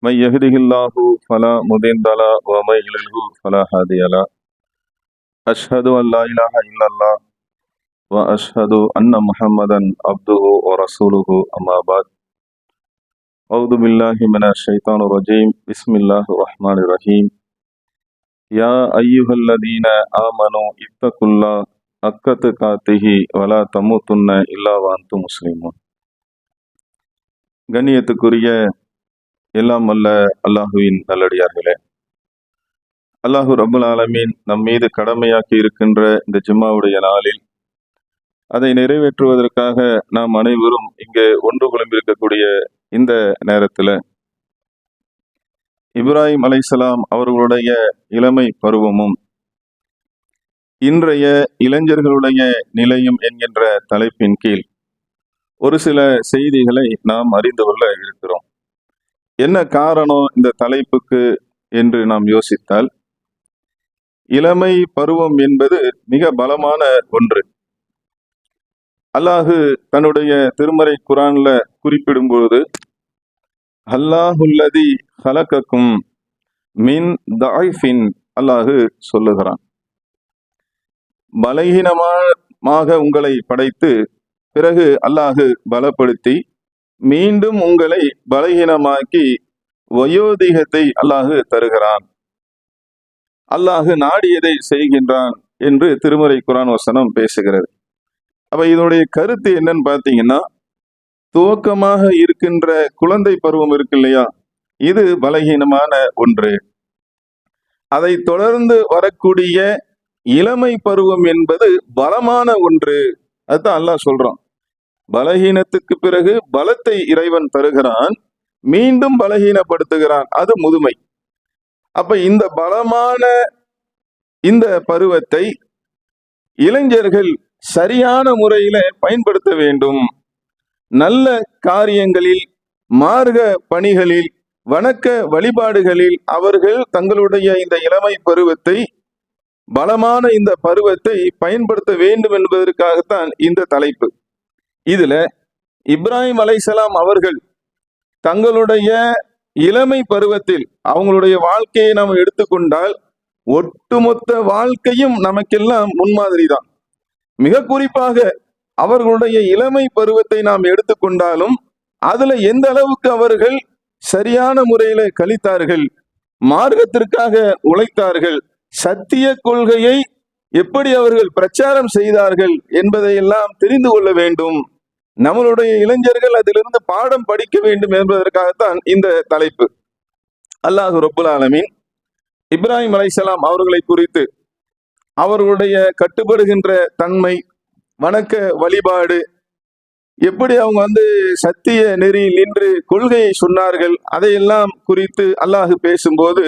من يهده الله فلا مضل له ومن يضلل فلا هادي له. أشهد أن لا إله إلا الله وأشهد أن محمدا عبده ورسوله أما بعد. أعوذ بالله من الشيطان الرجيم. بسم الله الرحمن الرحيم. يا أيها الذين آمنوا اتقوا الله حق تقاته ولا تموتن إلا وأنتم مسلمون. கண்ணியத்துக்குரிய எல்லாம் வல்ல அல்லாஹுவின் நல்லடியார்களே, அல்லாஹு ரப்புல் ஆலமீன் நம் மீது கடமையாக்கி இருக்கின்ற இந்த ஜும்மாவுடைய நாளில் அதை நிறைவேற்றுவதற்காக நாம் அனைவரும் இங்கே ஒன்று குழம்பிருக்கக்கூடிய இந்த நேரத்தில் இப்ராஹிம் அலைஹிஸ்ஸலாம் அவர்களுடைய இளமை பருவமும் இன்றைய இளைஞர்களுடைய நிலையும் என்கின்ற தலைப்பின் கீழ் ஒரு சில செய்திகளை நாம் அறிந்து கொள்ள இருக்கிறோம். என்ன காரணம் இந்த தலைப்புக்கு என்று நாம் யோசித்தால், இளமை பருவம் என்பது மிக பலமான ஒன்று. அல்லாஹு தன்னுடைய திருமறை குர்ஆன்ல குறிப்பிடும் பொழுது, அல்லாஹுல்லதி ஹலகக்கும் மின் தஐஃபின், அல்லாஹு சொல்லுகிறான், பலகீனமாக உங்களை படைத்து பிறகு அல்லாஹு பலப்படுத்தி மீண்டும் உங்களை பலகீனமாக்கி வயோதிகத்தை அல்லாஹு தருகிறான், அல்லாஹு நாடியதை செய்கின்றான் என்று திருமறை குர்ஆன் வசனம் பேசுகிறது. அப்ப இதனுடைய கருத்து என்னன்னு பார்த்தீங்கன்னா, துவக்கமாக இருக்கின்ற குழந்தை பருவம் இருக்கு இல்லையா, இது பலகீனமான ஒன்று. அதை தொடர்ந்து வரக்கூடிய இளமை பருவம் என்பது பலமான ஒன்று. அதுதான் அல்லாஹ் சொல்றான், பலகீனத்துக்கு பிறகு பலத்தை இறைவன் தருகிறான், மீண்டும் பலகீனப்படுத்துகிறான், அது முதுமை. அப்ப இந்த பலமான இந்த பருவத்தை இளைஞர்கள் சரியான முறையில பயன்படுத்த வேண்டும். நல்ல காரியங்களில், மார்க்க பணிகளில், வணக்க வழிபாடுகளில் அவர்கள் தங்களுடைய இந்த இளமை பருவத்தை, பலமான இந்த பருவத்தை பயன்படுத்த வேண்டும் என்பதற்காகத்தான் இந்த தலைப்பு. இதுல இப்ராஹிம் அலைஹிஸ்ஸலாம் அவர்கள் தங்களுடைய இளமை பருவத்தில் அவங்களுடைய வாழ்க்கையை நாம் எடுத்துக்கொண்டால் ஒட்டுமொத்த வாழ்க்கையும் நமக்கெல்லாம் முன்மாதிரி தான். மிக குறிப்பாக அவர்களுடைய இளமை பருவத்தை நாம் எடுத்துக்கொண்டாலும் அதுல எந்த அளவுக்கு அவர்கள் சரியான முறையில கழித்தார்கள், மார்க்கத்திற்காக உழைத்தார்கள், சத்திய கொள்கையை எப்படி அவர்கள் பிரச்சாரம் செய்தார்கள் என்பதையெல்லாம் தெரிந்து கொள்ள வேண்டும். நம்மளுடைய இளைஞர்கள் அதிலிருந்து பாடம் படிக்க வேண்டும் என்பதற்காகத்தான் இந்த தலைப்பு. அல்லாஹ் ரப்புல் ஆலமீன் இப்ராஹிம் அலைஹிஸ்ஸலாம் அவர்களை குறித்து அவர்களுடைய கட்டுப்படுகின்ற தன்மை, வணக்க வழிபாடு, எப்படி அவங்க சத்திய நெறியில் நின்று கொள்கையை சொன்னார்கள், அதையெல்லாம் குறித்து அல்லாஹ் பேசும்போது,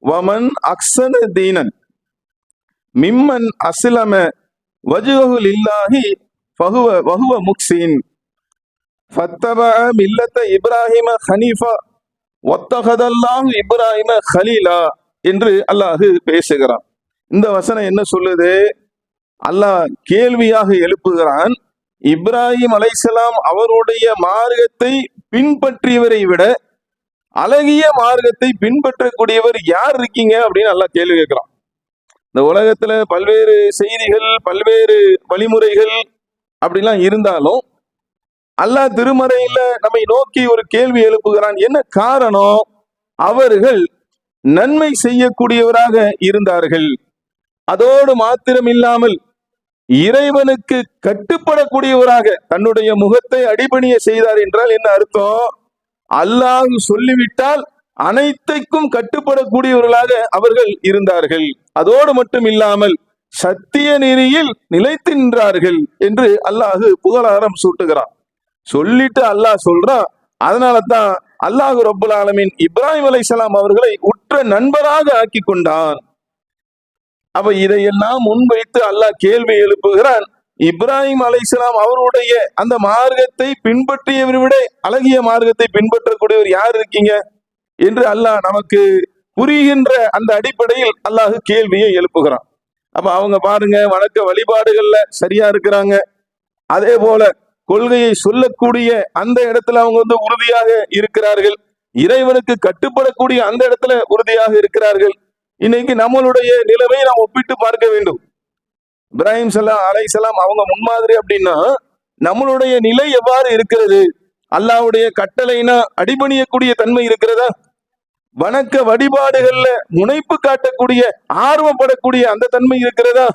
வமன் அக்ஸன தீனன் மிம்மன் அஸ்லம வஜ்ஹு லில்லாஹி வஹுவ முக்ஸின் ஃபத்தபஅ மில்லத இப்ராஹிம ஹனீஃபா வத்தஹதல்லாஹு இப்ராஹிம கலீலா என்று அல்லாஹ் பேசுகிறான். இந்த வசனம் என்ன சொல்லுது? அல்லாஹ் கேள்வியாக எழுப்புகிறான், இப்ராஹிம் அலைஹிஸ்ஸலாம் அவருடைய மார்க்கத்தை பின்பற்றியவரை விட அழகிய மார்க்கத்தை பின்பற்றக்கூடியவர் யார் இருக்கீங்க அப்படின்னு அல்லாஹ் கேள்வி கேட்கிறான். இந்த உலகத்துல பல்வேறு செய்திகள், பல்வேறு வழிமுறைகள் அப்படிலாம் இருந்தாலும் அல்லாஹ் திருமறையில நம்மை நோக்கி ஒரு கேள்வி எழுப்புகிறான். என்ன காரணம்? அவர்கள் நன்மை செய்யக்கூடியவராக இருந்தார்கள். அதோடு மாத்திரம் இல்லாமல் இறைவனுக்கு கட்டுப்படக்கூடியவராக தன்னுடைய முகத்தை அடிபணிய செய்தார் என்றால் என்ன அர்த்தம்? அல்லாஹ் சொல்லிவிட்டால் அனைத்தைக்கும் கட்டுப்படக்கூடியவர்களாக அவர்கள் இருந்தார்கள். அதோடு மட்டும் இல்லாமல் சத்திய நெறியில் நிலைத்து நின்றார்கள் என்று அல்லாஹ் புகழாரம் சூட்டுகிறான். சொல்லிட்டு அல்லாஹ் சொல்றான், அதனால தான் அல்லாஹ் ரப்புல் ஆலமீன் இப்ராஹிம் அலைஹிஸ்ஸலாம் அவர்களை உற்ற நண்பராக ஆக்கி கொண்டான். அப்ப இதையெல்லாம் முன்வைத்து அல்லாஹ் கேள்வி எழுப்புகிறான், இப்ராஹிம் அலைஹிஸ்ஸலாம் அவருடைய அந்த மார்க்கத்தை பின்பற்றியவரை விட அழகிய மார்க்கத்தை பின்பற்றக்கூடியவர் யார் இருக்கீங்க என்று அல்லாஹ் நமக்கு புரிகின்ற அந்த அடிப்படையில் அல்லாஹ் கேள்வியை எழுப்புகிறான். அப்ப அவங்க பாருங்க, வணக்க வழிபாடுகள்ல சரியா இருக்கிறாங்க, அதே போல கொள்கையை சொல்லக்கூடிய அந்த இடத்துல அவங்க உறுதியாக இருக்கிறார்கள். இறைவனுக்கு கட்டுப்படக்கூடிய அந்த இடத்துல உறுதியாக இருக்கிறார்கள். இன்னைக்கு நம்மளுடைய நிலைமையை நாம் ஒப்பிட்டு பார்க்க வேண்டும். இப்ராஹிம் அலைஹிஸ்ஸலாம் அவங்க முன்மாதிரி அப்படின்னா நம்மளுடைய நிலை எவ்வாறு இருக்கிறது? அல்லாஹ்வுடைய கட்டளைனா அடிபணியக்கூடிய தன்மை இருக்கிறதா? வணக்க வழிபாடுகள்ல முனைப்பு காட்டக்கூடிய ஆர்வப்படக்கூடிய அந்த தன்மை இருக்கிறதா?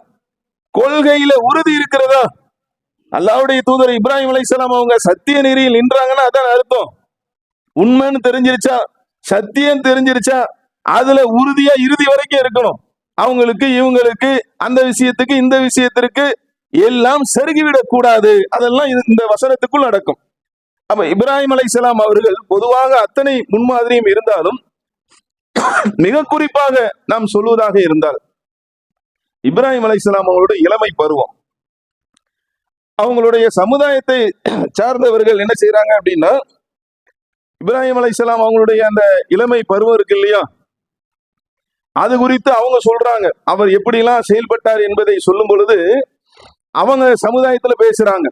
கொள்கையில உறுதி இருக்கிறதா? அல்லாஹ்வுடைய தூதர் இப்ராஹிம் அலைஹிஸ்ஸலாம் அவங்க சத்திய நெறியில் நின்றாங்கன்னா அதான் அர்த்தம். உண்மைன்னு தெரிஞ்சிருச்சா, சத்தியம் தெரிஞ்சிருச்சா, அதுல உறுதியா இறுதி வரைக்கும் இருக்கணும். அவங்களுக்கு இவங்களுக்கு அந்த விஷயத்துக்கு இந்த விஷயத்திற்கு எல்லாம் செருகிவிடக் கூடாது. அதெல்லாம் இந்த வசனத்துக்குள் நடக்கும். அப்ப இப்ராஹிம் அலைஹிஸ்ஸலாம் அவர்கள் பொதுவாக அத்தனை முன்மாதிரியும் இருந்தாலும் மிக குறிப்பாக நாம் சொல்வதாக இருந்தால் இப்ராஹிம் அலைஹிஸ்ஸலாம் அவங்களுடைய இளமை பருவம், அவங்களுடைய சமுதாயத்தை சார்ந்தவர்கள் என்ன செய்யறாங்க அப்படின்னா, இப்ராஹிம் அலைஹிஸ்ஸலாம் அவங்களுடைய அந்த இளமை பருவம் இருக்கு இல்லையா, அது குறித்து அவங்க சொல்றாங்க. அவர் எப்படிலாம் செயல்பட்டார் என்பதை சொல்லும் பொழுது அவங்க சமுதாயத்துல பேசுறாங்க.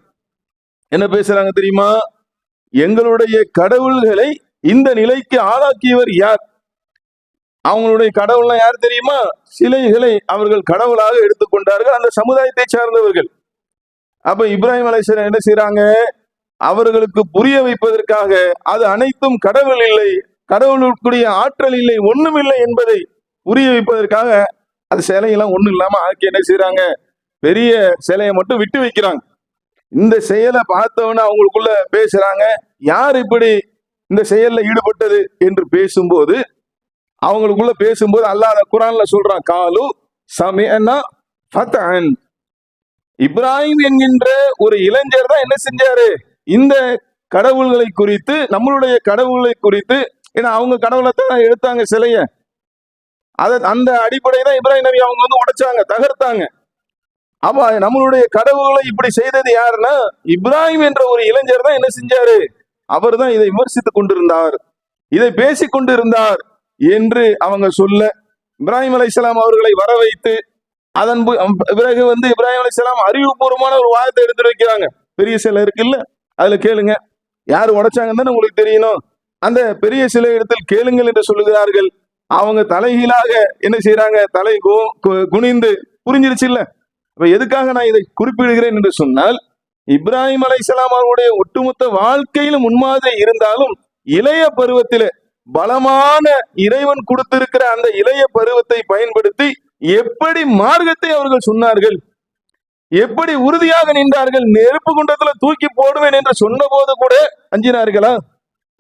என்ன பேசுறாங்க தெரியுமா? எங்களுடைய கடவுள்களை இந்த நிலைக்கு ஆளாக்கியவர் யார்? அவங்களுடைய கடவுள்லாம் யார் தெரியுமா? சிலைகளை அவர்கள் கடவுளாக எடுத்துக்கொண்டார்கள் அந்த சமுதாயத்தை சார்ந்தவர்கள். அப்ப இப்ராஹிம் அலைஹிஸ்ஸலாம் என்ன செய்யறாங்க? அவர்களுக்கு புரிய வைப்பதற்காக அது அனைத்தும் கடவுள் இல்லை, கடவுளுக்குரிய ஆற்றல் இல்லை, ஒண்ணும் இல்லை என்பதை புரிய வைப்பதற்காக அது சிலையெல்லாம் ஒண்ணும் இல்லாம ஆக்கி என்ன செய்யறாங்க? பெரிய சிலையை மட்டும் விட்டு வைக்கிறாங்க. இந்த செயலை பார்த்தவன அவங்களுக்குள்ள பேசுறாங்க, யார் இப்படி இந்த செயல்ல ஈடுபட்டது என்று பேசும்போது அவங்களுக்குள்ள பேசும்போது அல்லாஹ் குர்ஆன்ல சொல்றான், காலு சமிஅனா ஃபதஅன். இப்ராஹிம் என்கின்ற ஒரு இளைஞர் தான் என்ன செஞ்சாரு? இந்த கடவுள்களை குறித்து, நம்மளுடைய கடவுளை குறித்து, ஏன்னா அவங்க கடவுளை தான் எடுத்தாங்க சிலைய, அந்த அடிப்படை தான் இப்ராஹிம் நபி அவங்க வந்து உடைச்சாங்க, தகர்த்தாங்க. அப்ப நம்மளுடைய கடவுளை இப்படி செய்தது யாருன்னா இப்ராஹிம் என்ற ஒரு இளைஞர் தான் என்ன செஞ்சாரு? அவர் தான் இதை விமர்சித்துக் கொண்டிருந்தார், இதை பேசிக் கொண்டிருந்தார் என்று அவங்க சொல்ல இப்ராஹிம் அலைஹிஸ்ஸலாம் அவர்களை வர வைத்து அதன் பிறகு வந்து இப்ராஹிம் அலைஹிஸ்ஸலாம் அறிவுபூர்வமான ஒரு வாதத்தை எடுத்து வைக்கிறாங்க. பெரிய சிலை இருக்குல்ல, அதுல கேளுங்க, யாரு உடைச்சாங்கன்னு உங்களுக்கு தெரியணும், அந்த பெரிய சிலை இடத்தில் கேளுங்கள் என்று சொல்லுகிறார்கள். அவங்க தலைகீழாக என்ன செய்யறாங்க? தலை குனிந்து, புரிஞ்சிருச்சு இல்ல? இப்ப எதுக்காக நான் இதை குறிப்பிடுகிறேன் என்று சொன்னால், இப்ராஹிம் அலைஹிஸ்ஸலாம் அவருடைய ஒட்டுமொத்த வாழ்க்கையில முன்மாதிரி இருந்தாலும் இளைய பருவத்திலே பலமான இறைவன் கொடுத்திருக்கிற அந்த இளைய பருவத்தை பயன்படுத்தி எப்படி மார்க்கத்தை அவர்கள் சொன்னார்கள், எப்படி உறுதியாக நின்றார்கள். நெருப்பு குண்டத்துல தூக்கி போடுவேன் என்று சொன்ன போது கூட அஞ்சினார்களா?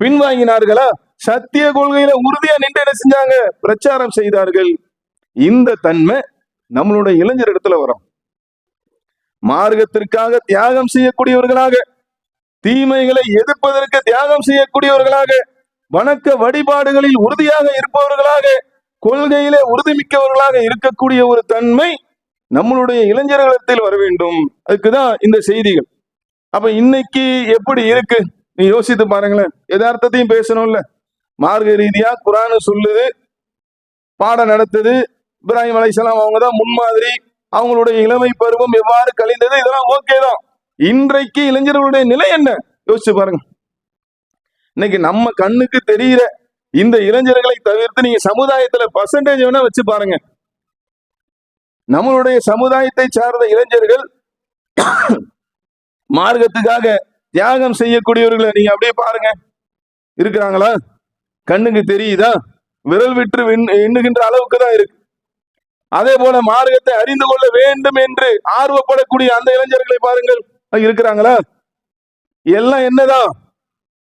பின்வாங்கினார்களா? சத்திய கொள்கையில உறுதியா நின்று என்ன செஞ்சாங்க? பிரச்சாரம் செய்தார்கள். இந்த தன்மை நம்மளுடைய இளைஞர் இடத்துல வரும். மார்க்கத்திற்காக தியாகம் செய்யக்கூடியவர்களாக, தீமைகளை எதிர்ப்பதற்கு தியாகம் செய்யக்கூடியவர்களாக, வணக்க வழிபாடுகளில் உறுதியாக இருப்பவர்களாக, கொள்கையிலே உறுதிமிக்கவர்களாக இருக்கக்கூடிய ஒரு தன்மை நம்மளுடைய இளைஞர்களிடத்தில் வர வேண்டும். அதுக்குதான் இந்த செய்திகள். அப்ப இன்னைக்கு எப்படி இருக்கு நீ யோசித்து பாருங்களேன். யதார்த்தத்தையும் பேசணும்ல. மார்க்க ரீதியா குர்ஆன் சொல்லுது, பாடம் நடத்துது, இப்ராஹிம் அலைஹிஸ்ஸலாம் அவங்க தான் முன்மாதிரி, அவங்களுடைய இளமை பருவம் எவ்வாறு கழிந்தது, இதெல்லாம் ஓகே தான். இன்றைக்கு இளைஞர்களுடைய நிலை என்ன யோசிச்சு பாருங்க. இன்னைக்கு நம்ம கண்ணுக்கு தெரிகிற இந்த இளைஞர்களை தவிர்த்து நீங்க சமுதாயத்துல பர்சன்டேஜ் வேணா வச்சு பாருங்க. நம்மளுடைய சமுதாயத்தை சார்ந்த இளைஞர்கள் மார்க்கத்துக்காக தியாகம் செய்யக்கூடியவர்களை நீங்க அப்படியே பாருங்க, இருக்கிறாங்களா? கண்ணுக்கு தெரியுதா? விரல் விட்டு எண்ணுகின்ற அளவுக்கு தான் இருக்கு. அதே போல மார்க்கத்தை அறிந்து கொள்ள வேண்டும் என்று ஆர்வப்படக்கூடிய அந்த இளைஞர்களை பாருங்கள், இருக்கிறாங்களா? எல்லாம் என்னதான்?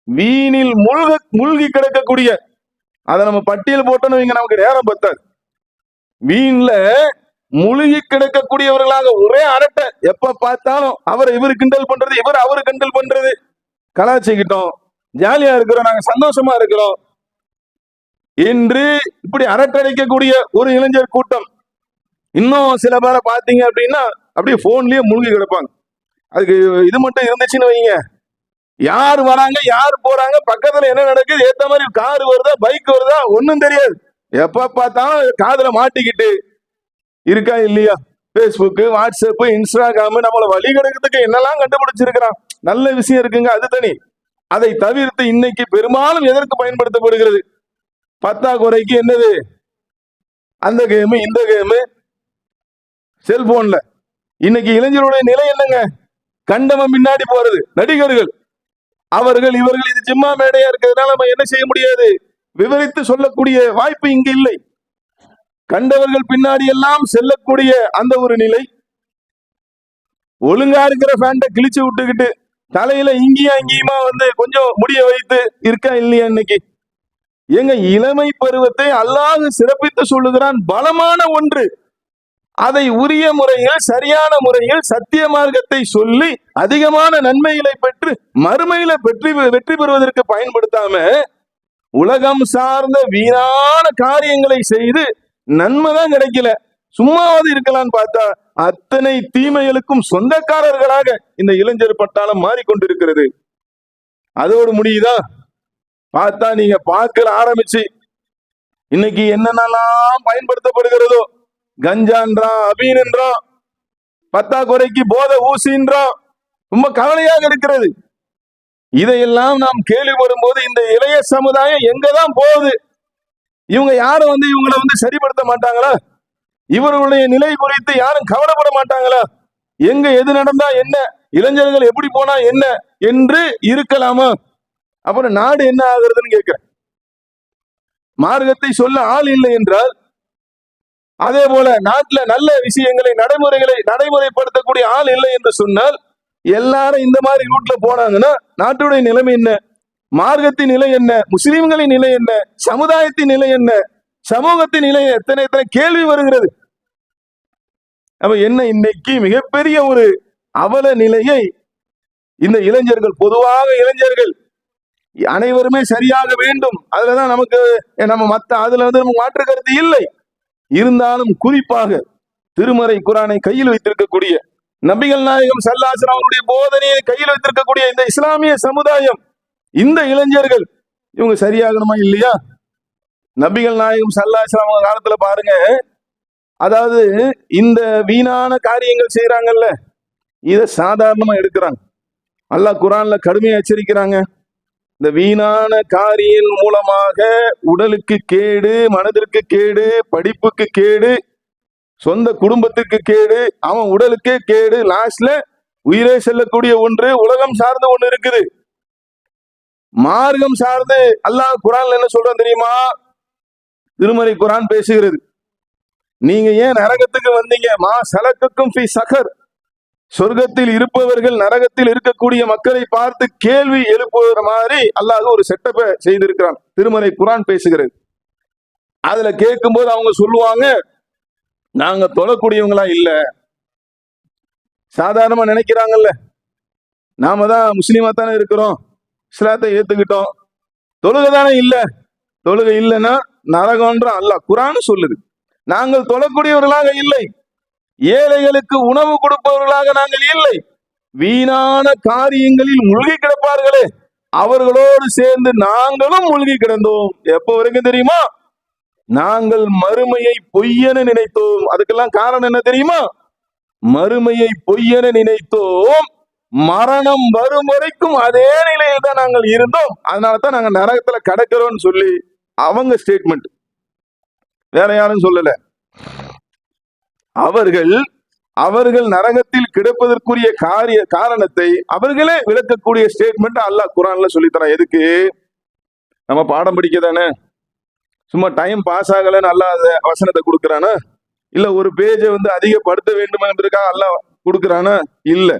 வீணில் மூழ்கி கிடக்கக்கூடிய, அதை நம்ம பட்டியல் போட்டோன்னு இங்க நமக்கு நேரம் பத்தாது. வீண்ல மூழ்கி கிடக்கக்கூடியவர்களாக ஒரே அரட்டை, எப்ப பார்த்தாலும் அவர் இவர் கிண்டல் பண்றது, இவர் அவரு கிண்டல் பண்றது, கலாச்சிக்கிட்டோம், ஜாலியா இருக்கிறோம், நாங்க சந்தோஷமா இருக்கிறோம் என்று இப்படி அரட்டடிக்கக்கூடிய ஒரு இளைஞர் கூட்டம். இன்னும் சில பேரை பாத்தீங்க அப்படின்னா அப்படியே போன்லயே மூழ்கி கிடப்பாங்க. அதுக்கு இது மட்டும் இருந்துச்சுன்னு வைங்க, யார் வராங்க யார் போறாங்க, பக்கத்துல என்ன நடக்குது, ஏத்த மாதிரி கார் வருதா பைக் வருதா ஒன்னும் தெரியாது. எப்ப பார்த்தாலும் காதுல மாட்டிக்கிட்டு இருக்கா இல்லையா? பேஸ்புக், வாட்ஸ்அப், இன்ஸ்டாகிராம் நம்மள வழி கிடக்கிறதுக்கு என்னெல்லாம் கண்டுபிடிச்சிருக்கிறான். நல்ல விஷயம் இருக்குங்க, அது தனி. அதை தவிர்த்து இன்னைக்கு பெரும்பாலும் எதற்கு பயன்படுத்தப்படுகிறது? பத்தாக்குறைக்கு என்னது? அந்த கேமு, இந்த கேமு, செல்போன்ல. இன்னைக்கு இளைஞருடைய நிலை என்னங்க? கண்டவன் பின்னாடி போறது. நடிகர்கள் அவர்கள் இவர்கள் இது ஜிம்மா மேடையா இருக்கிறதுனால நம்ம என்ன செய்ய முடியாது, விவரித்து சொல்லக்கூடிய வாய்ப்பு இங்கு இல்லை. கண்டவர்கள் பின்னாடி எல்லாம் செல்லக்கூடிய அந்த ஒரு நிலை. ஒழுங்கா இருக்கிற ஃபேண்ட கிழிச்சு விட்டுக்கிட்டு தலையில இங்கேயும் அங்கேயுமா கொஞ்சம் முடிய வைத்து இருக்கா இல்லையா? இன்னைக்கு எங்க இளமை பருவத்தை அல்லாஹ் சிறப்பித்து சொல்லுகிறான், பலமான ஒன்று. அதை உரிய முறையில், சரியான முறையில் சத்திய மார்க்கத்தை சொல்லி அதிகமான நன்மைகளை பெற்று மறுமையில வெற்றி பெறுவதற்கு பயன்படுத்தாம உலகம் சார்ந்த வீணான காரியங்களை செய்து நன்மைதான் கிடைக்கல, சும்மாவது இருக்கலாம்னு பார்த்தா அத்தனை தீமைகளுக்கும் சொந்தக்காரர்களாக இந்த இளைஞர் பட்டாளம் மாறிக்கொண்டிருக்கிறது. அதோடு முடியுதா? பார்த்தா நீங்க பார்க்கல ஆரம்பிச்சு இன்னைக்கு என்னென்னலாம் பயன்படுத்தப்படுகிறதோ, கஞ்சான்றான், அபீன்றான், பத்தாக்குறைக்கு போதை ஊசின்றான், ரொம்ப கவலையாக இருக்கிறது. இதையெல்லாம் நாம் கேள்விப்படும் போது இந்த இளைய சமுதாயம் எங்கதான் போகுது? இவங்க யாரும் இவங்களை சரிப்படுத்த மாட்டாங்களா? இவர்களுடைய நிலை குறித்து யாரும் கவலைப்பட மாட்டாங்களா? எங்க எது நடந்தா என்ன, இளைஞர்கள் எப்படி போனா என்ன என்று இருக்கலாமா? அப்புறம் நாடு என்ன ஆகுறதுன்னு கேட்கிறேன். மார்க்கத்தை சொல்ல ஆள் இல்லை என்றால், அதே போல நாட்டுல நல்ல விஷயங்களை நடைமுறைப்படுத்தக்கூடிய ஆள் இல்லை என்று சொன்னால், எல்லாரும் இந்த மாதிரி ரூட்ல போனாங்கன்னா நாட்டுடைய நிலைமை என்ன? மார்க்கத்தின் நிலை என்ன? முஸ்லிம்களின் நிலை என்ன? சமுதாயத்தின் நிலை என்ன? சமூகத்தின் நிலை எத்தனை கேள்வி வருகிறது. அப்ப என்ன, இன்னைக்கு மிகப்பெரிய ஒரு அவல நிலையை இந்த இளைஞர்கள், பொதுவாக இளைஞர்கள் அனைவருமே சரியாக வேண்டும், அதுலதான் நம்ம மத்த அதுல நமக்கு மாற்று கருத்து இல்லை. இருந்தாலும் குறிப்பாக திருமறை குரானை கையில் வைத்திருக்கக்கூடிய, நபிகள் நாயகம் ஸல்லல்லாஹு அலைஹி வஸல்லம் அவருடைய போதனையை கையில் வைத்திருக்கக்கூடிய இந்த இஸ்லாமிய சமுதாயம், இந்த இளைஞர்கள் இவங்க சரியாகணுமா இல்லையா? நபிகள் நாயகம் ஸல்லல்லாஹு அலைஹி வஸல்லம் காலத்துல பாருங்க, அதாவது இந்த வீணான காரியங்கள் செய்யறாங்கல்ல, இத சாதாரணமா எடுக்கிறாங்க. அல்லாஹ் குரான்ல கடுமையா எச்சரிக்கிறாங்க. இந்த வீணான காரியின் மூலமாக உடலுக்கு கேடு, மனதிற்கு கேடு, படிப்புக்கு கேடு, சொந்த குடும்பத்துக்கு கேடு, அவன் உடலுக்கே கேடு, லாஸ்ட்ல உயிரே செல்லக்கூடிய ஒன்று உலகம் சார்ந்த ஒன்று இருக்குது. மார்க்கம் சார்ந்து அல்லாஹ் குரான்ல என்ன சொல்றான் தெரியுமா? திருமறை குரான் பேசுகிறது, நீங்க ஏன் நரகத்துக்கு வந்தீங்க? மா சலக்குக்கும் ஃபீ சகர், சொர்க்கத்தில் இருப்பவர்கள் நரகத்தில் இருக்கக்கூடிய மக்களை பார்த்து கேள்வி எழுப்புகிற மாதிரி அல்லாஹ் ஒரு செட்டப்பை செய்திருக்கிறான். திருமறை குரான் பேசுகிறது. அதுல கேட்கும் போது அவங்க சொல்லுவாங்க, நாங்க தொழக்கூடியவங்களா இல்ல. சாதாரணமா நினைக்கிறாங்கல்ல, நாம தான் முஸ்லீமா தானே இருக்கிறோம், இஸ்லாத்தை ஏத்துக்கிட்டோம், தொழுகை தானே இல்ல. தொழுகை இல்லைன்னா நரகம்ன்ற அல்லாஹ் குரான் சொல்லுது. நாங்கள் தொழக்கூடியவர்களாக இல்லை, ஏழைகளுக்கு உணவு கொடுப்பவர்களாக நாங்கள் இல்லை, வீணான காரியங்களில் மூழ்கி கிடப்பார்களே அவர்களோடு சேர்ந்து நாங்களும் மூழ்கி கிடந்தோம். எப்போ வரைக்கும் தெரியுமா? நாங்கள் மறுமையை பொய்யென நினைத்தோம். அதுக்கெல்லாம் காரணம் என்ன தெரியுமா? மறுமையை பொய்யென நினைத்தோம், மரணம் வரும் வரைக்கும் அதே நிலையில் தான் நாங்கள் இருந்தோம், அதனாலதான் நாங்க நரகத்துல கடக்கிறோம்னு சொல்லி அவங்க ஸ்டேட்மெண்ட், வேற யாரும் சொல்லல. அவர்கள் நரகத்தில் கிடப்பதற்குரிய காரணத்தை அவர்களே விளக்கக்கூடிய ஸ்டேட்மெண்ட் அல்லாஹ் குரான்ல சொல்லித்தரான். எதுக்கு? நம்ம பாடம் படிக்க தானே, சும்மா டைம் பாஸ் ஆகலன்னு அல்லாஹ் வசனத்தை கொடுக்கறானா? இல்ல ஒரு பேஜை அதிகப்படுத்த வேண்டும் என்பதற்காக அல்லாஹ் கொடுக்கறானா? இல்ல.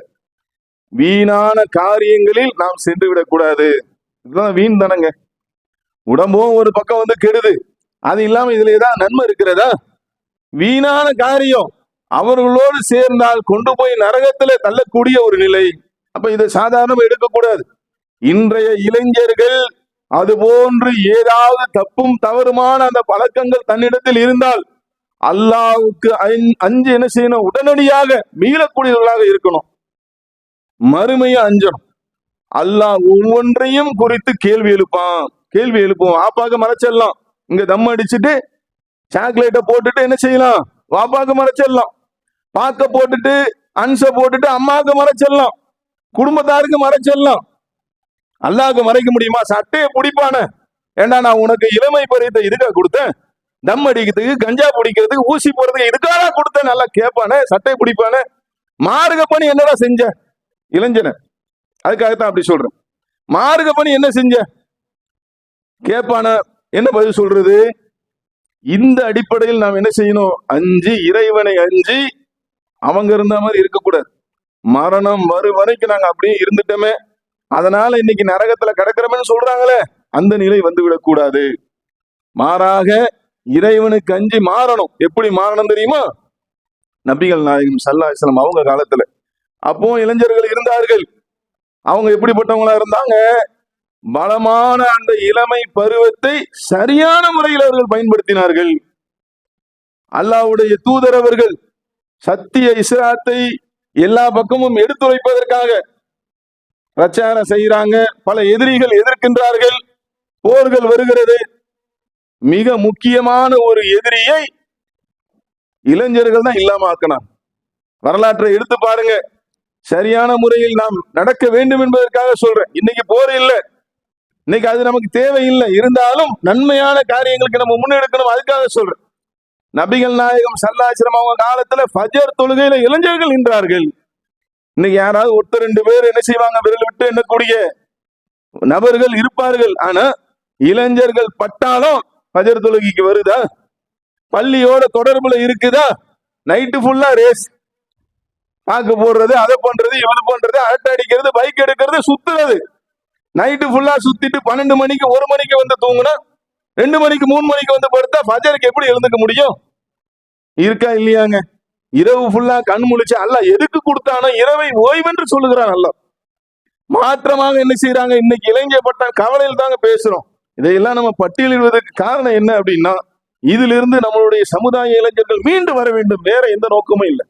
வீணான காரியங்களில் நாம் சென்று விடக்கூடாது. இதுதான் வீண் தானங்க. உடம்பும் ஒரு பக்கம் கெடுது, அது இல்லாம இதுல ஏதாவது நன்மை இருக்கிறதா? வீணான காரியம் அவர்களோடு சேர்ந்தால் கொண்டு போய் நரகத்துல தள்ளக்கூடிய ஒரு நிலை. அப்ப இதை சாதாரணமா எடுக்கக்கூடாது. இன்றைய இளைஞர்கள் அது போன்று ஏதாவது தப்பும் தவறுமான அந்த பழக்கங்கள் தன்னிடத்தில் இருந்தால் அல்லாஹ்வுக்கு அஞ்சு என்ன செய்யணும்? உடனடியாக மீளக்கூடியவர்களாக இருக்கணும். மறுமையை அஞ்சணும். அல்லாஹ் ஒவ்வொன்றையும் குறித்து கேள்வி எழுப்புவோம். ஆப்பாக்க மறைச்சிடலாம், இங்க தம் அடிச்சுட்டு சாக்லேட்டை போட்டுட்டு என்ன செய்யலாம்? வாப்பாக்கு மறைச்சிடலாம். பாக்க போட்டுட்டு அன்ச போட்டுட்டு அம்மாவுக்கு மறைச்சிடலாம், குடும்பத்தாருக்கு மறைச்சிடலாம். அல்லாஹ்க்கு மறைக்க முடியுமா? சட்டையை பிடிப்பான, ஏண்டா நான் உனக்கு இளமை பருவத்தை இதுக்காக கொடுத்தேன், தம் அடிக்கிறதுக்கு, கஞ்சா பிடிக்கிறதுக்கு, ஊசி போறதுக்கு இதுக்காக கொடுத்தேன், நல்லா கேட்பானே, சட்டையை பிடிப்பானே. மார்க்க பணி என்னடா செஞ்ச இளைஞன? அதுக்காகத்தான் அப்படி சொல்றேன். மார்க்க பணி என்ன செஞ்ச கேட்பான, என்ன பதில் சொல்றது? இந்த அடிப்படையில் நாம் என்ன செய்யணும்? அஞ்சு, இறைவனை அஞ்சு அவங்க இருந்த மாதிரி இருக்கக்கூடாது. மரணம் வரும் வரைக்கும் நாங்க அப்படியே இருந்துட்டோமே, அதனால இன்னைக்கு நரகத்துல கிடக்கிறோம்னு சொல்றாங்களே, அந்த நிலை வந்து விடக்கூடாது. மாறாக இறைவனுக்கு அஞ்சி மாறணும். எப்படி மாறணும் தெரியுமா? நபிகள் நாயகம் ஸல்லல்லாஹு அலைஹி வஸல்லம் அவங்க காலத்துல அப்போ இளைஞர்கள் இருந்தார்கள். அவங்க எப்படிப்பட்டவங்களா இருந்தாங்க? பலமான அந்த இளமை பருவத்தை சரியான முறையில் அவர்கள் பயன்படுத்தினார்கள். அல்லாஹ்வுடைய தூதர் அவர்கள் சத்திய இஸ்லாத்தை எல்லா பக்கமும் எடுத்துரைப்பதற்காக பிரச்சாரம் செய்யறாங்க. பல எதிரிகள் எதிர்க்கின்றார்கள், போர்கள் வருகிறது. மிக முக்கியமான ஒரு எதிரியை இளைஞர்கள் தான் இல்லாம ஆக்கினார். வரலாற்றை எடுத்து பாருங்க. சரியான முறையில் நாம் நடக்க வேண்டும் என்பதற்காக சொல்றேன். இன்னைக்கு போர் இல்லை, இன்னைக்கு அது நமக்கு தேவையில்லை. இருந்தாலும் நன்மையான காரியங்களுக்கு நம்ம முன்னெடுக்கணும், அதுக்காக சொல்றேன். நபிகள் நாயகம் ஸல்லல்லாஹு அலைஹி வஸல்லம் அவங்க காலத்துல ஃபஜர் தொழுகையில இளைஞர்கள் நின்றார்கள். இன்னைக்கு யாராவது ஒருத்தர் ரெண்டு பேர் என்ன செய்வாங்க? விரல் விட்டு எண்ணக்கூடிய நபர்கள் இருப்பார்கள். ஆனா இளைஞர்கள் பட்டாலும் ஃபஜர் தொழுகைக்கு வருதா? பள்ளியோட தொடர்புல இருக்குதா? நைட்டு ஃபுல்லா ரேஸ், பாக்கு போடுறது, அதை பண்றது, இது பண்றது, அரட்டை அடிக்கிறது, பைக் எடுக்கிறது, சுத்துறது. நைட்டு ஃபுல்லா சுத்திட்டு 12 மணிக்கு 1 மணிக்கு வந்து தூங்குனா, 2 மணிக்கு 3 மணிக்கு வந்து படுத்தா ஃபஜருக்கு எப்படி எழுந்துக்க முடியும்? இருக்கா இல்லையாங்க? இரவு ஃபுல்லா கண் முழிச்சு அல்லாஹ் எதுக்கு கொடுத்தானோ இரவை ஓய்வென்று சொல்லுகிறான் அல்லாஹ். மாற்றமாக என்ன செய்யறாங்க? இன்னைக்கு இளைஞர் பட்ட கவலையில் தாங்க பேசுறோம். இதையெல்லாம் நம்ம பட்டியலிடுவதற்கு காரணம் என்ன அப்படின்னா, இதிலிருந்து நம்மளுடைய சமுதாய இளைஞர்கள் மீண்டு வர வேண்டும். வேற எந்த நோக்கமும் இல்லை.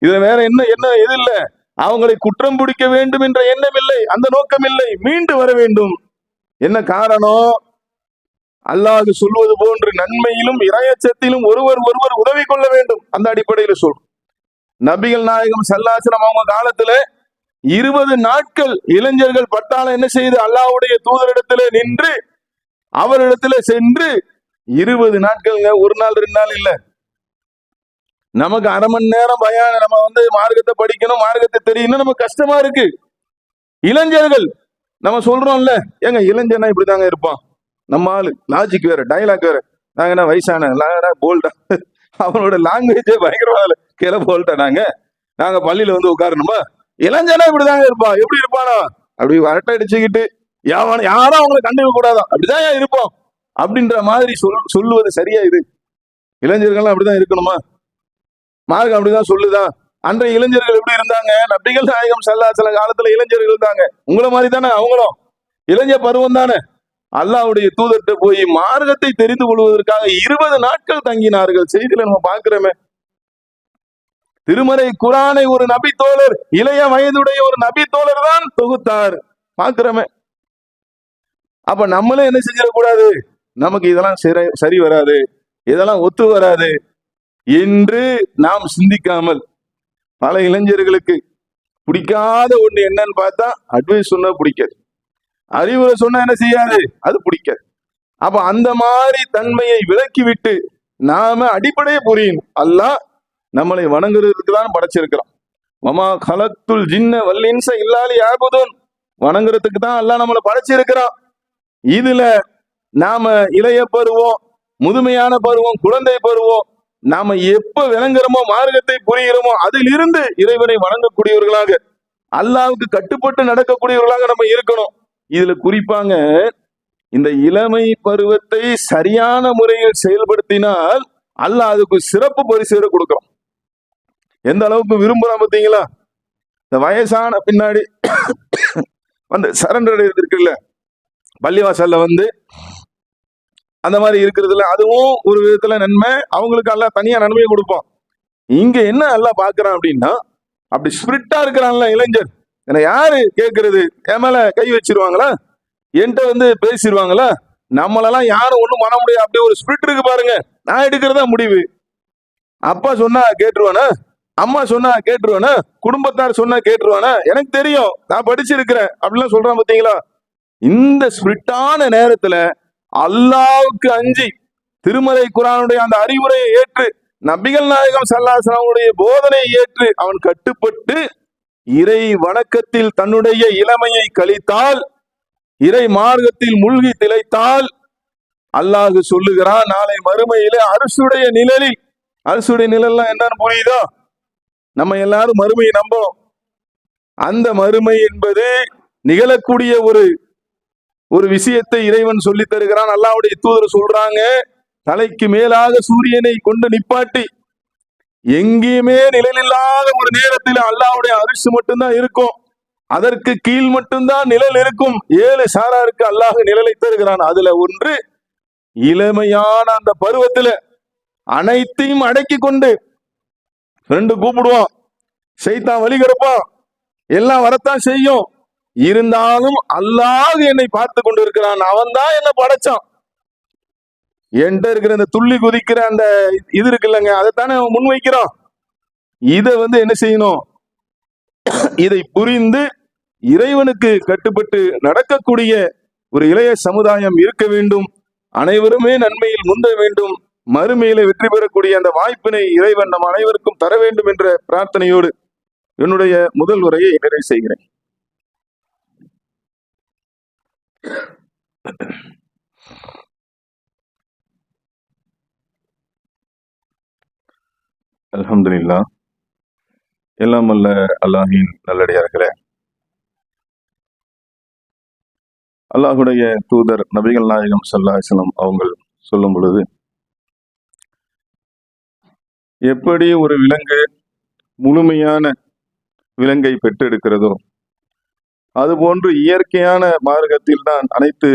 இதுல வேற என்ன என்ன எது இல்லை. அவங்களை குற்றம் பிடிக்க வேண்டும் என்ற எண்ணம் இல்லை, அந்த நோக்கம் இல்லை. மீண்டு வர வேண்டும். என்ன காரணம்? அல்லாஹ் சொல்வது போன்று நன்மையிலும் இறையச்சத்திலும் ஒருவர் ஒருவர் உதவி கொள்ள வேண்டும். அந்த அடிப்படையில் சொல்றோம். நபிகள் நாயகம் ஸல்லல்லாஹு அலைஹி வஸல்லம் அவங்க காலத்துல 20 நாட்கள் இளைஞர்கள் பட்டாளம் என்ன செய்து அல்லாஹ்வுடைய தூதரிடத்துல நின்று அவரிடத்துல சென்று 20 நாட்கள்ங்க. ஒரு நாள் 2 நாள் இல்ல. நமக்கு அரை மணி நேரம் பயான், நம்ம வந்து மார்க்கத்தை படிக்கணும், மார்க்கத்தை தெரியணும், நமக்கு கஷ்டமா இருக்கு. இளைஞர்கள் நம்ம சொல்றோம்ல, ஏங்க இளைஞனா இப்படிதாங்க இருப்பான், நம்ம ஆளு லாஜிக் வேற, டைலாக் வேற. நாங்க என்ன வயசான போல்டா, அவனோட லாங்குவேஜே பயங்கரமா கிளை போல்ட்டா. நாங்க பள்ளியில வந்து உட்காரணுமா? இளைஞனா இப்படிதாங்க இருப்பான். எப்படி இருப்பானா? அப்படி அரட்டை அடிச்சுக்கிட்டு யாரும் அவங்களை கண்டுக்க கூடாதான், அப்படிதான் இருப்போம் அப்படின்ற மாதிரி சொல்லுவது சரியா? இது இளைஞர்கள் அப்படிதான் இருக்கணுமா? மார்க்கம் அப்படிதான் சொல்லுதா? அன்றைய இளைஞர்கள் எப்படி இருந்தாங்க? நபிகள் நாயகம் ஸல்லல்லாஹு அலைஹி வஸல்லம் காலத்துல இளைஞர்கள் இருந்தாங்க. உங்களை மாதிரி தானே அவங்களும் இளைஞர் பருவம் தானே. அல்லாஹ்வுடைய தூதர்கிட்ட போய் மார்க்கத்தை தெரிந்து கொள்வதற்காக 20 நாட்கள் தங்கினார்கள். செய்தியில நம்ம பார்க்கிறோமே. திருமறை குரானை ஒரு நபி தோழர், இளைய வயதுடைய ஒரு நபி தோழர் தான் தொகுத்தார். பார்க்கிறோமே. அப்ப நம்மளே என்ன செஞ்சிடக்கூடாது? நமக்கு இதெல்லாம் சரி வராது, இதெல்லாம் ஒத்து வராது என்று நாம் சிந்திக்காமல், பல இளைஞர்களுக்கு பிடிக்காத ஒண்ணு என்னன்னு பார்த்தா அட்வைஸ் சொன்னா பிடிக்காது, அறிவுரை சொன்னா என்ன செய்யாது, அது பிடிக்காது. அப்ப அந்த மாதிரி தன்மையை விலக்கிவிட்டு நாம அடிப்படையை புரியணும். அல்லாஹ் நம்மளை வணங்குறதுக்கு தான் படைச்சிருக்கிறான். வமா கலத்துல் ஜின்ன வல் இன்ஸ இல்லா லியஅபுதுன், வணங்குறதுக்கு தான் அல்லாஹ் நம்மளை படைச்சிருக்கிறான். இதுல நாம இளைய பருவம், முதுமையான பருவம், குழந்தை பருவம், நாம எப்ப விளங்குறோமோ, மார்க்கத்தை புரிகிறோமோ, அதிலிருந்து இறைவனை வணங்கக்கூடியவர்களாக, அல்லாஹ்வுக்கு கட்டுப்பட்டு நடக்கக்கூடியவர்களாக நம்ம இருக்கணும். இதுல குறிப்பாங்க இந்த இளமை பருவத்தை சரியான முறையில் செயல்படுத்தினால் அல்லாஹ் அதுக்கு சிறப்பு பரிசு கொடுக்கிறோம். எந்த அளவுக்கு விரும்புறான் பார்த்தீங்களா? இந்த வயசான பின்னாடி வந்து சரண்டர் இருக்குல்ல, பள்ளிவாசல்ல வந்து அந்த மாதிரி இருக்கிறதுல, அதுவும் ஒரு விதத்துல நன்மை. அவங்களுக்கு எல்லாம் தனியா நன்மையை கொடுப்போம். இங்க என்ன எல்லாம் பாக்குறான் அப்படின்னா, அப்படி ஸ்பிரிட்டா இருக்கிறான்ல இளைஞர், என்ன யாரு கேட்கறது? என் மேல கை வச்சிருவாங்களா? என்கிட்ட வந்து பேசிடுவாங்களா? நம்மளெல்லாம் யாரும் ஒண்ணும் பண்ண முடியாது. அப்படி ஒரு ஸ்பிரிட் இருக்கு பாருங்க. நான் எடுக்கிறதா முடிவு. அப்பா சொன்னா கேட்டுருவானா? அம்மா சொன்னா கேட்டுருவானா? குடும்பத்தார் சொன்னா கேட்டுருவானா? எனக்கு தெரியும், நான் படிச்சிருக்கிறேன் அப்படிலாம் சொல்றான் பார்த்தீங்களா? இந்த ஸ்பிரிட்டான நேரத்துல அல்லாஹ்வுக்கு அஞ்சி திருமறை குர்ஆனுடைய அந்த அறிவுரையை ஏற்று நபிகள் நாயகம் ஸல்லல்லாஹு அலைஹி வஸல்லம் போதனையை ஏற்று அவன் கட்டுப்பட்டு இறை வணக்கத்தில் தன்னுடைய இளமையை கழித்தால், இறை மார்க்கத்தில் மூழ்கி திளைத்தால், அல்லாஹ் சொல்லுகிறான் நாளை மறுமையிலே அரசுடைய நிழலில், அரசுடைய நிழல்லாம் என்னன்னு புரியுதோ? நம்ம எல்லாரும் மறுமையை நம்போம். அந்த மறுமை என்பது நிகழக்கூடிய ஒரு விஷயத்தை இறைவன் சொல்லி தருகிறான். அல்லாஹ்வுடைய தூதர் சொல்றாங்க, தலைக்கு மேலாக சூரியனை கொண்டு நிப்பாட்டி எங்கேயுமே நிழலில்லாத ஒரு நேரத்தில் அல்லாஹ்வுடைய அரிசி மட்டும்தான் இருக்கும், அதற்கு கீழ் மட்டும்தான் நிழல் இருக்கும். 7 சாராருக்கு அல்லாஹ் நிழலை தருகிறான். அதுல ஒன்று இளமையான அந்த பருவத்துல அனைத்தையும் அடக்கி கொண்டு ஃப்ரெண்டு கூப்பிடுவான், சைத்தான் வழி கெடுப்பான், எல்லாம் வரத்தான் செய்யும். இருந்தாலும் அல்லாஹ் என்னை பார்த்து கொண்டு இருக்கிறான், அவன் தான் என்ன படைச்சான். என்கிட்ட இருக்கிற அந்த துள்ளி குதிக்கிற அந்த இது இருக்கு இல்லைங்க, அதைத்தானே அவன் முன்வைக்கிறான். இதை என்ன செய்யணும்? இதை புரிந்து இறைவனுக்கு கட்டுப்பட்டு நடக்கக்கூடிய ஒரு இளைய சமுதாயம் இருக்க வேண்டும். அனைவருமே நன்மையில் முந்த வேண்டும். மறுமையில வெற்றி பெறக்கூடிய அந்த வாய்ப்பினை இறைவன் நம் அனைவருக்கும் தர வேண்டும் என்ற பிரார்த்தனையோடு என்னுடைய முதல் உரையை நிறைவு செய்கிறேன். அல்ஹம்துலில்லாஹ். எல்லாம் அல்ல அல்லாஹின் நல்லடியார்களே, அல்லாஹுடைய தூதர் நபிகள் நாயகம் ஸல்லல்லாஹு அலைஹி வஸல்லம் அவங்க சொல்லும் பொழுது, எப்படி ஒரு விலங்கு முழுமையான விலங்கை பெற்றெடுக்கிறதோ அதுபோன்று இயற்கையான மார்க்கத்தில் தான் அனைத்து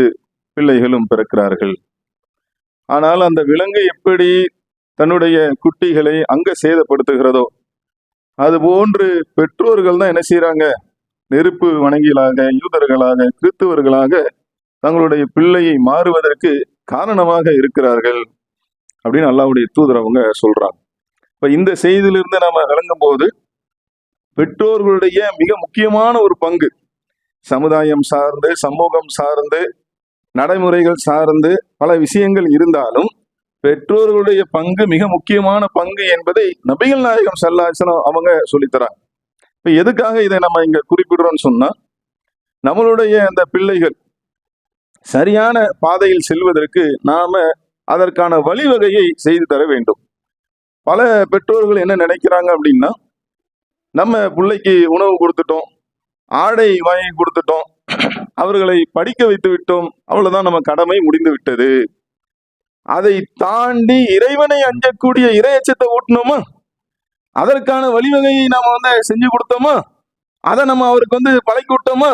பிள்ளைகளும் பிறக்கிறார்கள். ஆனால் அந்த விலங்கு எப்படி தன்னுடைய குட்டிகளை அங்க சேதப்படுத்துகிறதோ அதுபோன்று பெற்றோர்கள் தான் என்ன செய்யறாங்க? நெருப்பு வணங்கிகளாக, யூதர்களாக, கிறிஸ்தவர்களாக தங்களுடைய பிள்ளையை மாறுவதற்கு காரணமாக இருக்கிறார்கள் அப்படின்னு அல்லாஹ்வுடைய தூதர் அவங்க சொல்றாங்க. இப்ப இந்த செய்தியிலிருந்து நாம விளங்கும் போது பெற்றோர்களுடைய மிக முக்கியமான ஒரு பங்கு, சமுதாயம் சார்ந்து, சமூகம் சார்ந்து, நடைமுறைகள் சார்ந்து பல விஷயங்கள் இருந்தாலும் பெற்றோர்களுடைய பங்கு மிக முக்கியமான பங்கு என்பதை நபிகள் நாயகம் ஸல்லல்லாஹு அலைஹி வஸல்லம் அவங்க சொல்லித்தராங்க. இப்ப எதுக்காக இதை நம்ம இங்க குறிப்பிடுறோம்னு சொன்னா, நம்மளுடைய அந்த பிள்ளைகள் சரியான பாதையில் செல்வதற்கு நாம அதற்கான வழிவகையை செய்து தர வேண்டும். பல பெற்றோர்கள் என்ன நினைக்கிறாங்க அப்படின்னா, நம்ம பிள்ளைக்கு உணவு கொடுத்துட்டோம், ஆடை வாங்கி கொடுத்துட்டோம், அவர்களை படிக்க வைத்து விட்டோம், அவ்வளவுதான் நம்ம கடமை முடிந்து விட்டது. அதை தாண்டி இறைவனை அஞ்சக்கூடிய இறையச்சத்தை ஊட்டணுமா, அதற்கான வழிவகையை நாம செஞ்சு கொடுத்தோமா, அதை நம்ம அவருக்கு பழக்கி விட்டோமா?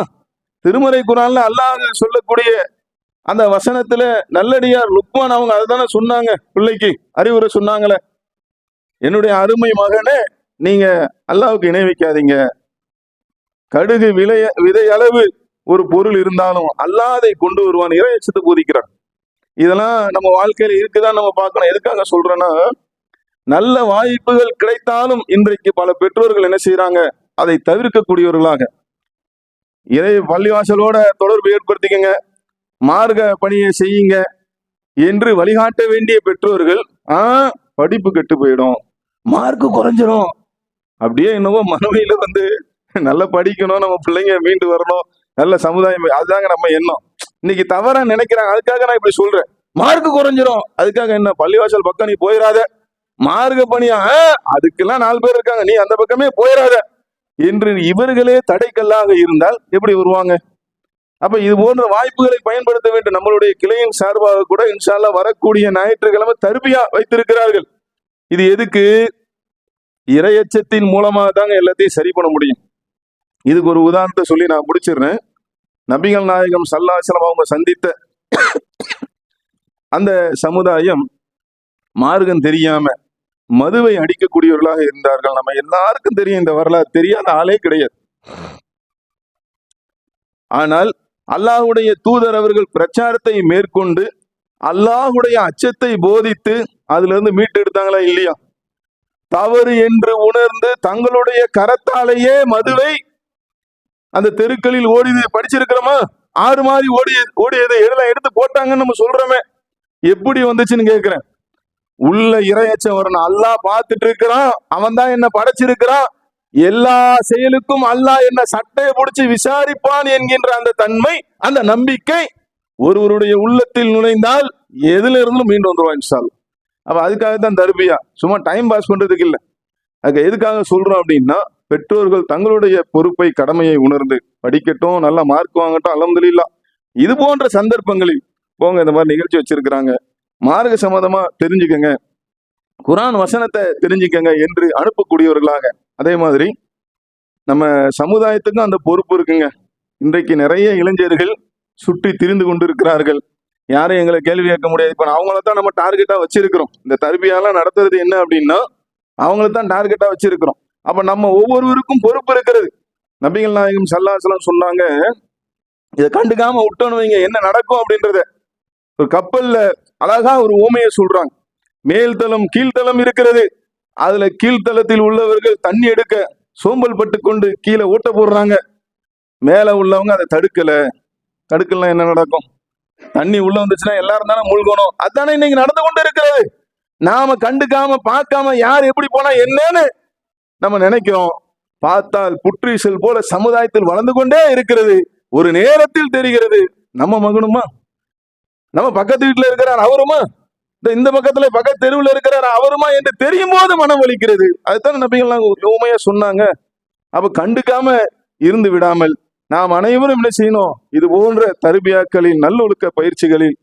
திருமறை குர்ஆன்ல அல்லாஹ் சொல்லக்கூடிய அந்த வசனத்துல நல்லடியார் லுக்மான் அவங்க அதுதானே சொன்னாங்க, பிள்ளைக்கு அறிவுரை சொன்னாங்களே, என்னுடைய அருமை மகனே, நீங்க அல்லாஹ்வுக்கு இணை வைக்காதீங்க. கடுகு விதை அளவு ஒரு பொருள் இருந்தாலும் அல்லாஹ் அதை கொண்டு வருவான், இறையச்சத்தை போதிக்கிறான். இதெல்லாம் நம்ம வாழ்க்கையில இருக்குதான் நம்ம பார்க்கணும். எதுக்காக சொல்றேன்னா, நல்ல வாய்ப்புகள் கிடைத்தாலும் இன்றைக்கு பல பெற்றோர்கள் என்ன செய்யறாங்க? அதை தவிர்க்கக்கூடியவர்களாக, இறை பள்ளிவாசலோட தொடர்பு ஏற்படுத்திக்கங்க, மார்க்க பணியை செய்யுங்க என்று வழிகாட்ட வேண்டிய பெற்றோர்கள், படிப்பு கெட்டு போயிடும், மார்க்கு குறைஞ்சிரும், அப்படியே என்னவோ மறுமையில நல்லா படிக்கணும், நம்ம பிள்ளைங்க மீண்டு வரணும், நல்ல சமுதாயம், அதுதாங்க நம்ம எண்ணம். இன்னைக்கு தவறா நினைக்கிறாங்க. அதுக்காக நான் இப்படி சொல்றேன், மார்க்கு குறைஞ்சிரும், அதுக்காக என்ன பள்ளிவாசல் பக்கம் நீ போயிடாத, மார்க்க பணியா அதுக்கெல்லாம் 4 பேர் இருக்காங்க, நீ அந்த பக்கமே போயிடாத என்று இவர்களே தடைக்கல்லாக இருந்தால் எப்படி வருவாங்க? அப்ப இது போன்ற வாய்ப்புகளை பயன்படுத்த வேண்டும். நம்மளுடைய கிளையின் சார்பாக கூட இன்ஷா அல்லாஹ் வரக்கூடிய ஞாயிற்றுக்கிழமை தர்பியா வைத்திருக்கிறார்கள். இது எதுக்கு? இறையச்சத்தின் மூலமாக தாங்க எல்லாத்தையும் சரி பண்ண முடியும். இதுக்கு ஒரு உதாரணத்தை சொல்லி நான் முடிச்சிடுறேன். நபிகள் நாயகம் ஸல்லல்லாஹு அலைஹி வஸல்லம் அவங்க சந்தித்த அந்த சமுதாயம் மார்க்கம் தெரியாம மதுவை அடிக்கக்கூடியவர்களாக இருந்தார்கள். நம்ம எல்லாருக்கும் தெரியும் இந்த வரலாறு, தெரியாத ஆளே கிடையாது. ஆனால் அல்லாஹ்வுடைய தூதர் அவர்கள் பிரச்சாரத்தை மேற்கொண்டு அல்லாஹ்வுடைய அச்சத்தை போதித்து அதுல இருந்து மீட்டு எடுத்தாங்களா இல்லையா? தவறு என்று உணர்ந்து தங்களுடைய கரத்தாலேயே மதுவை அந்த தெருக்களில் ஓடி படிச்சிருக்கிறோமா? ஆறு மாதிரி ஓடியது எல்லாம் எடுத்து போட்டாங்கன்னு நம்ம சொல்றோமே, எப்படி வந்துச்சுன்னு கேட்கிறேன். உள்ள இறையச்சம் வரணும். அல்லாஹ் பார்த்துட்டு இருக்கிறான், அவன் தான் என்ன படைச்சிருக்கிறான், எல்லா செயலுக்கும் அல்லாஹ் என்ன சட்டையை பிடிச்சு விசாரிப்பான் என்கின்ற அந்த தன்மை, அந்த நம்பிக்கை ஒருவருடைய உள்ளத்தில் நுழைந்தால் எதுல இருந்தும் மீண்டு வந்துருவான் இன்ஷா அல்லாஹ். அப்ப அதுக்காகத்தான் தர்பியா, சும்மா டைம் பாஸ் பண்றதுக்கு இல்லை. அதுக்கு எதுக்காக சொல்றோம் அப்படின்னா, பெற்றோர்கள் தங்களுடைய பொறுப்பை கடமையை உணர்ந்து படிக்கட்டும், நல்ல மார்க் வாங்கட்டும், அல்ஹம்துலில்லாஹ். இது போன்ற சந்தர்ப்பங்களில் போங்க, இந்த மாதிரி நிகழ்ச்சி வச்சிருக்கிறாங்க, மார்க்க சம்மதமா தெரிஞ்சுக்கங்க, குர்ஆன் வசனத்தை தெரிஞ்சுக்கங்க என்று அனுப்பக்கூடியவர்களாக. அதே மாதிரி நம்ம சமுதாயத்துக்கும் அந்த பொறுப்பு இருக்குங்க. இன்றைக்கு நிறைய இளைஞர்கள் சுற்றி திரிந்து கொண்டு இருக்கிறார்கள். யாரும் எங்களை கேள்வி கேட்க முடியாது. இப்ப அவங்கள தான் நம்ம டார்கெட்டா வச்சிருக்கிறோம். இந்த தர்பியாலாம் நடத்துறது என்ன அப்படின்னா, அவங்கள தான் டார்கெட்டா வச்சிருக்கிறோம். அப்ப நம்ம ஒவ்வொருவருக்கும் பொறுப்பு இருக்கிறது. நபிகள் நாயகம் ஸல்லல்லாஹு அலைஹி வஸல்லம் சொன்னாங்க, இதை கண்டுக்காம விட்டோன்னு வைங்க என்ன நடக்கும் அப்படின்றத. ஒரு கப்பல்ல அழகா ஒரு ஓமையை சொல்றாங்க. மேல்தளம் கீழ்த்தளம் இருக்கிறது. அதுல கீழ்த்தளத்தில் உள்ளவர்கள் தண்ணி எடுக்க சோம்பல் பட்டு கொண்டு கீழே ஓட்ட போடுறாங்க. மேல உள்ளவங்க அதை தடுக்கலாம். என்ன நடக்கும்? தண்ணி உள்ள வந்துச்சுன்னா எல்லாரும் தானே மூழ்கணும். அதானே இன்னைக்கு நடந்து கொண்டு இருக்கிறது. நாம கண்டுக்காம பார்க்காம யார் எப்படி போனா என்னன்னு நம்ம நினைக்கிறோம். பார்த்தால் புற்றீசல் போல சமுதாயத்தில் வளர்ந்து கொண்டே இருக்கிறது. ஒரு நேரத்தில் தெரிகிறது, நம்ம மகனுமா, நம்ம பக்கத்து வீட்டுல இருக்கிறார் அவருமா, இந்த பக்கத்துல பக்கத்து தெருவில் இருக்கிறார் அவருமா என்று தெரியும் போது மனம் வலிக்கிறது. அதுதான் நபிகள் உண்மையா சொன்னாங்க. அப்ப கண்டுக்காம இருந்து விடாமல் நாம் அனைவரும் என்ன செய்யணும்? இது போன்ற தர்பியாக்களில், நல்லொழுக்க பயிற்சிகளில்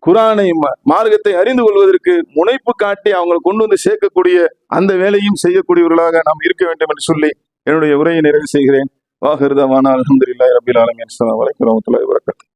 குர்ஆனை, மார்க்கத்தை அறிந்து கொள்வதற்கு முனைப்பு காட்டி அவங்களை கொண்டு வந்து சேர்க்கக்கூடிய அந்த வேலையும் செய்யக்கூடியவர்களாக நாம் இருக்க வேண்டும் என்று சொல்லி என்னுடைய உரையை நிறைவு செய்கிறேன். வாஹிர் தவானா அல்ஹம்துலில்லாஹி ரப்பில் ஆலமீன். அஸ்ஸலாமு அலைக்கும் வரஹ்மத்துல்லாஹி வபரகாத்துஹு.